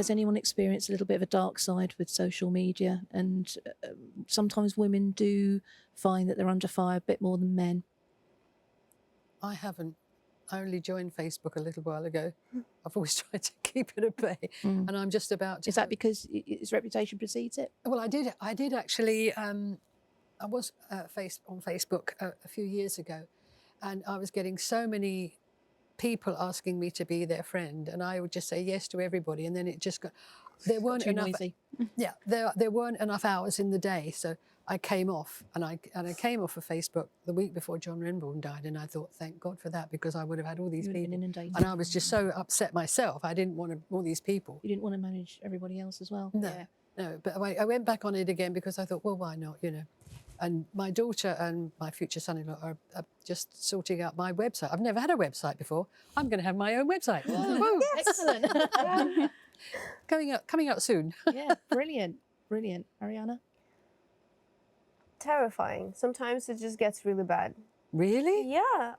Has anyone experienced a little bit of a dark side with social media? And sometimes women do find that they're under fire a bit more than men. I haven't. I only joined Facebook a little while ago. I've always tried to keep it at bay, and I'm just about to. Is that because its reputation precedes it? Well, I did actually. I was on Facebook a few years ago, and I was getting so many people asking me to be their friend, and I would just say yes to everybody, and then it just got. There weren't too enough. Noisy. Yeah, there weren't enough hours in the day, so I came off, and I came off of Facebook the week before John Renbourn died, and I thought, thank God for that, because I would have had all these people, and I was just so upset myself. I didn't want all these people. You didn't want to manage everybody else as well. No, no. But I went back on it again because I thought, well, why not? You know. And my daughter and my future son-in-law are just sorting out my website. I've never had a website before. I'm going to have my own website. Whoa, excellent. Coming out soon. Yeah, brilliant. Marjana? Terrifying. Sometimes it just gets really bad. Really? Yeah.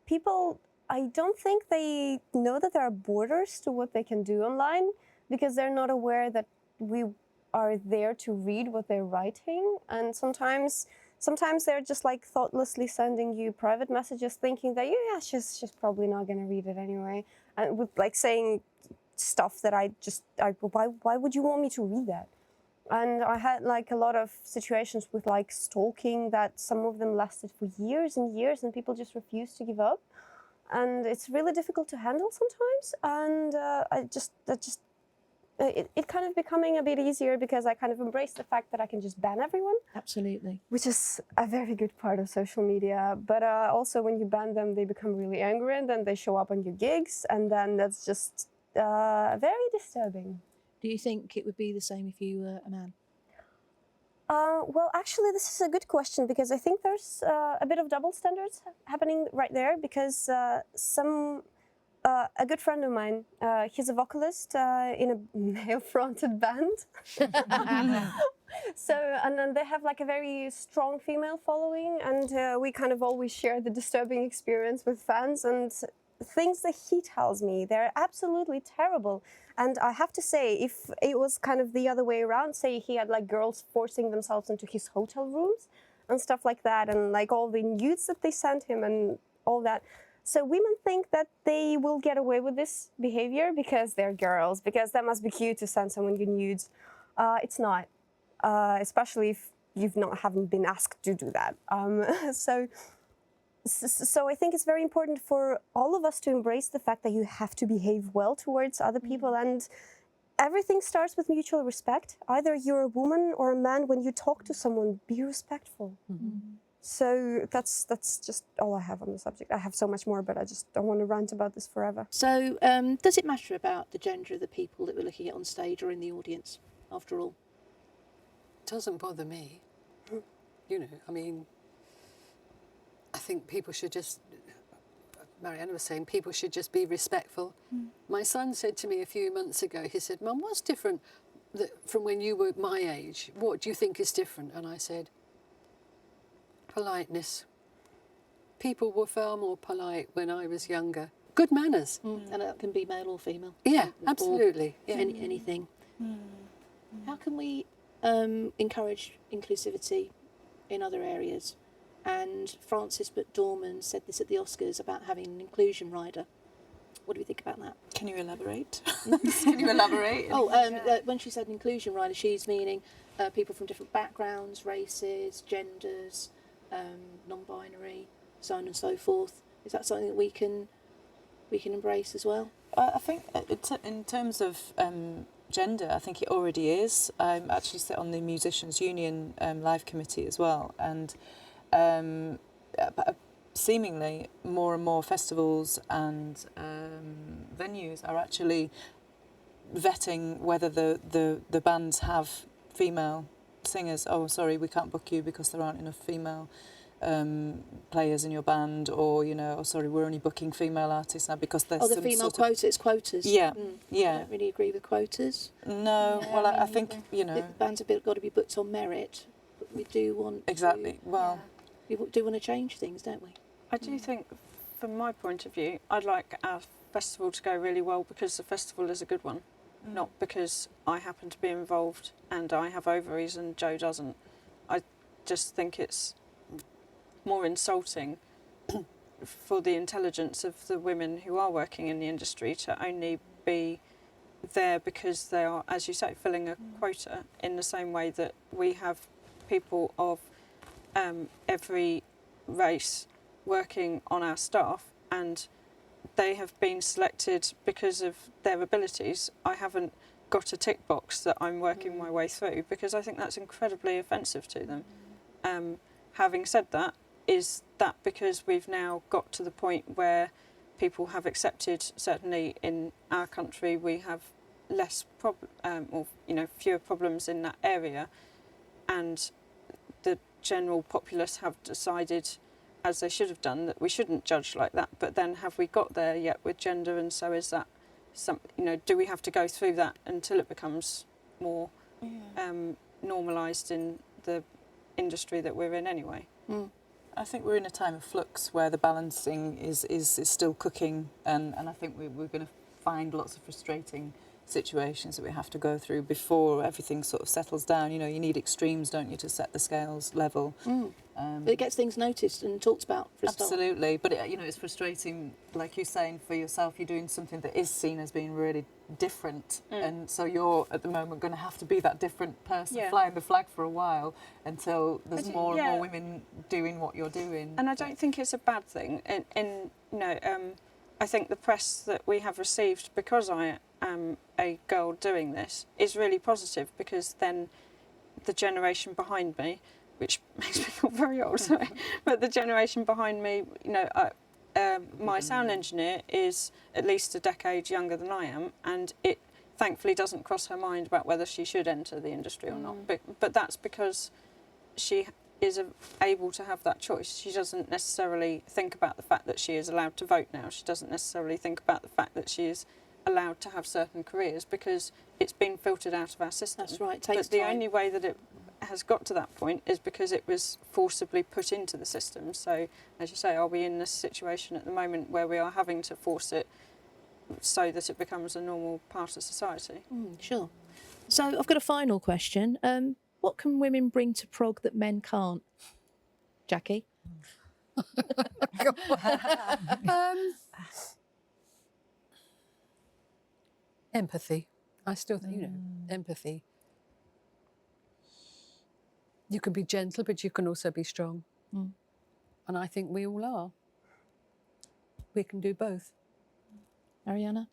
People, I don't think they know that there are borders to what they can do online, because they're not aware that we are there to read what they're writing. And sometimes they're just like thoughtlessly sending you private messages thinking that, yeah, she's probably not going to read it anyway. And with like saying stuff that why would you want me to read that? And I had like a lot of situations with like stalking that some of them lasted for years and years, and people just refused to give up. And it's really difficult to handle sometimes. And it kind of becoming a bit easier because I kind of embrace the fact that I can just ban everyone. Absolutely. Which is a very good part of social media. But also when you ban them, they become really angry, and then they show up on your gigs, and then that's just very disturbing. Do you think it would be the same if you were a man? Well, actually, this is a good question, because I think there's a bit of double standards happening right there, because a good friend of mine, he's a vocalist in a male-fronted band. And then they have like a very strong female following, and we kind of always share the disturbing experience with fans, and things that he tells me, they're absolutely terrible. And I have to say, if it was kind of the other way around, say he had like girls forcing themselves into his hotel rooms and stuff like that, and like all the nudes that they sent him and all that. So women think that they will get away with this behavior because they're girls, because that must be cute to send someone your nudes. It's not, especially if haven't been asked to do that. So I think it's very important for all of us to embrace the fact that you have to behave well towards other people, and everything starts with mutual respect. Either you're a woman or a man, when you talk to someone, be respectful. Mm-hmm. So that's just all I have on the subject. I have so much more, but I just don't want to rant about this forever. So does it matter about the gender of the people that we're looking at on stage or in the audience, after all? It doesn't bother me. You know, I mean, I think people should just, Marjana was saying, people should just be respectful. My son said to me a few months ago, he said, Mum, what's different from when you were my age? What do you think is different? And I said, politeness. People were far more polite when I was younger. Good manners. And that can be male or female. Yeah, absolutely. Yeah. Anything. How can we encourage inclusivity in other areas? And Frances McDormand said this at the Oscars about having an inclusion rider. What do we think about that? Can you elaborate? When she said inclusion rider, she's meaning people from different backgrounds, races, genders, non-binary, so on and so forth. Is that something that we can embrace as well? I think in terms of gender, I think it already is. I actually sit on the Musicians Union Live Committee as well, and seemingly more and more festivals and venues are actually vetting whether the bands have female singers. Oh, sorry, we can't book you because there aren't enough female players in your band, or oh, sorry, we're only booking female artists now because there's the female quota. It's quotas. Yeah, yeah. I don't really agree with quotas. No, well, I think the bands have got to be booked on merit, but we do want we do want to change things, don't we? I do think, from my point of view, I'd like our festival to go really well because the festival is a good one. not because I happen to be involved and I have ovaries and Joe doesn't. I just think it's more insulting for the intelligence of the women who are working in the industry to only be there because they are, as you say, filling a quota, in the same way that we have people of every race working on our staff, and they have been selected because of their abilities. I haven't got a tick box that I'm working my way through, because I think that's incredibly offensive to them. Having said that, is that because we've now got to the point where people have accepted, certainly in our country, we have less fewer problems in that area, and the general populace have decided, as they should have done, that we shouldn't judge like that. But then, have we got there yet with gender? And so is that do we have to go through that until it becomes more normalised in the industry that we're in anyway? I think we're in a time of flux where the balancing is still cooking, and I think we're going to find lots of frustrating situations that we have to go through before everything sort of settles down. You know, you need extremes, don't you, to set the scales level. But it gets things noticed and talked about for a start. Absolutely, but it's frustrating, like you're saying, for yourself. You're doing something that is seen as being really different, and so you're at the moment going to have to be that different person, flying the flag for a while until there's more and more women doing what you're doing. And I don't think it's a bad thing. I think the press that we have received because I am a girl doing this is really positive, because then the generation behind me, which makes me feel very old, sorry, but the generation behind me, my sound engineer is at least a decade younger than I am, and it thankfully doesn't cross her mind about whether she should enter the industry or not. But that's because she is able to have that choice. She doesn't necessarily think about the fact that she is allowed to vote now. She doesn't necessarily think about the fact that she is allowed to have certain careers, because it's been filtered out of our system. That's right, it takes But the time. only way that it has got to that point is because it was forcibly put into the system. So, as you say, are we in this situation at the moment where we are having to force it so that it becomes a normal part of society? Sure. So I've got a final question. What can women bring to prog that men can't? Jacqui? Empathy. I still think, empathy. You can be gentle, but you can also be strong. And I think we all are. We can do both. Marjana?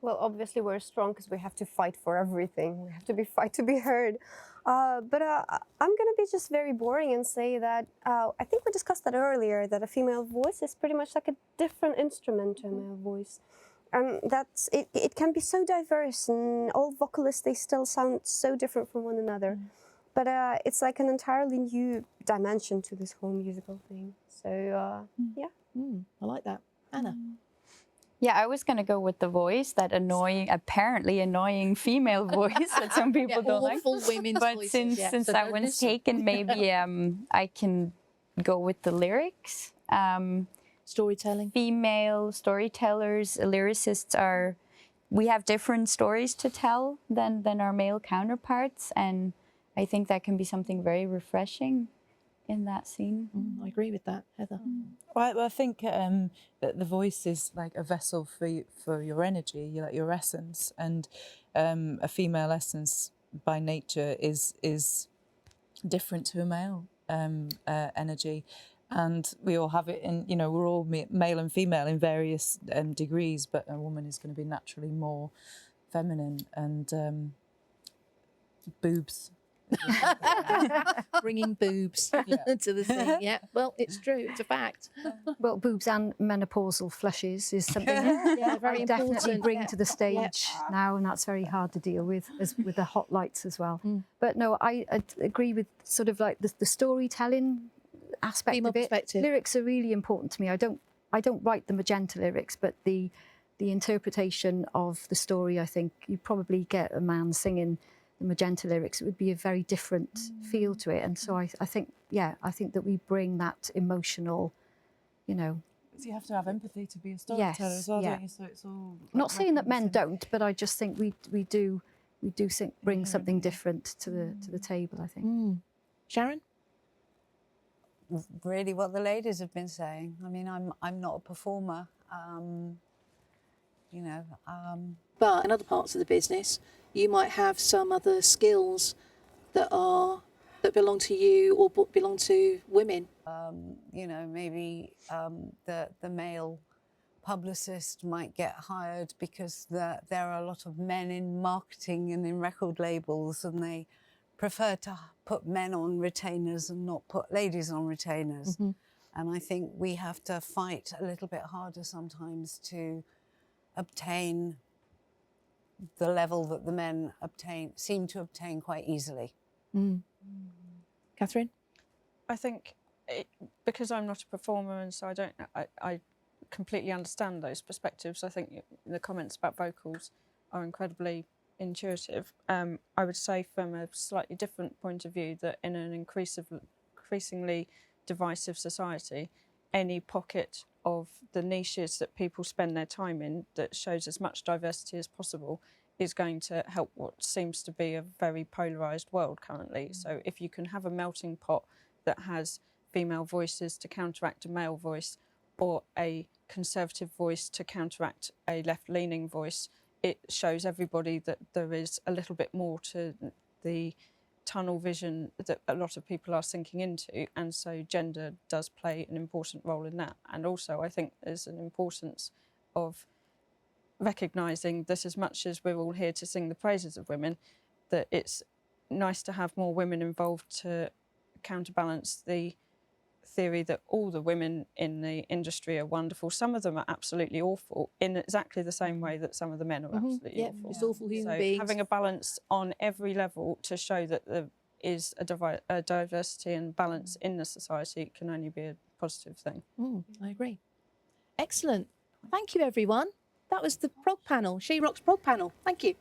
Well, obviously we're strong because we have to fight for everything. We have to fight to be heard. But I'm going to be just very boring and say that I think we discussed that earlier, that a female voice is pretty much like a different instrument to a male voice. And that's it can be so diverse, and all vocalists, they still sound so different from one another. But it's like an entirely new dimension to this whole musical thing. So, yeah. I like that. Anna? Yeah, I was going to go with the voice, that apparently annoying female voice that some people don't like. Awful women's But voices. since that one's taken, maybe I can go with the lyrics. Storytelling. Female storytellers, lyricists we have different stories to tell than our male counterparts, and I think that can be something very refreshing in that scene. I agree with that, Heather. Well, I think that the voice is like a vessel for your energy, your essence, and a female essence by nature is different to a male energy, and we all have it in. We're all male and female in various degrees, but a woman is going to be naturally more feminine, and boobs. Bringing boobs to the scene. Yeah, well, it's true. It's a fact. Well, boobs and menopausal flushes is something very I definitely important. bring to the stage now, and that's very hard to deal with, with the hot lights as well. But no, I agree with sort of like the storytelling aspect Female of it. perspective. Lyrics are really important to me. I don't write the Magenta lyrics, but the interpretation of the story, I think you probably get a man singing the Magenta lyrics, it would be a very different feel to it. And so I think that we bring that emotional, So you have to have empathy to be a storyteller as well, yeah. don't you? So it's all. Not like saying that men referencing- don't, but I just think we do bring something different to the table, I think. Sharon? Really what the ladies have been saying. I mean, I'm not a performer, you know. But in other parts of the business, you might have some other skills that belong to you or belong to women. You know, maybe the male publicist might get hired because there are a lot of men in marketing and in record labels, and they prefer to put men on retainers and not put ladies on retainers. And I think we have to fight a little bit harder sometimes to obtain the level that the men seem to obtain quite easily. Catherine? I think because I'm not a performer, and so I completely understand those perspectives. I think the comments about vocals are incredibly intuitive. I would say from a slightly different point of view that in an increasingly divisive society, any pocket of the niches that people spend their time in that shows as much diversity as possible is going to help what seems to be a very polarised world currently. So if you can have a melting pot that has female voices to counteract a male voice, or a conservative voice to counteract a left-leaning voice, it shows everybody that there is a little bit more to the tunnel vision that a lot of people are sinking into, and so gender does play an important role in that. And also I think there's an importance of recognising that as much as we're all here to sing the praises of women, that it's nice to have more women involved to counterbalance the theory that all the women in the industry are wonderful. Some of them are absolutely awful in exactly the same way that some of the men are absolutely awful. Just awful human So beings. having a balance on every level to show that there is a diversity and balance in the society can only be a positive thing. I agree. Excellent. Thank you, everyone. That was the Prog panel, She Rocks Prog panel. Thank you.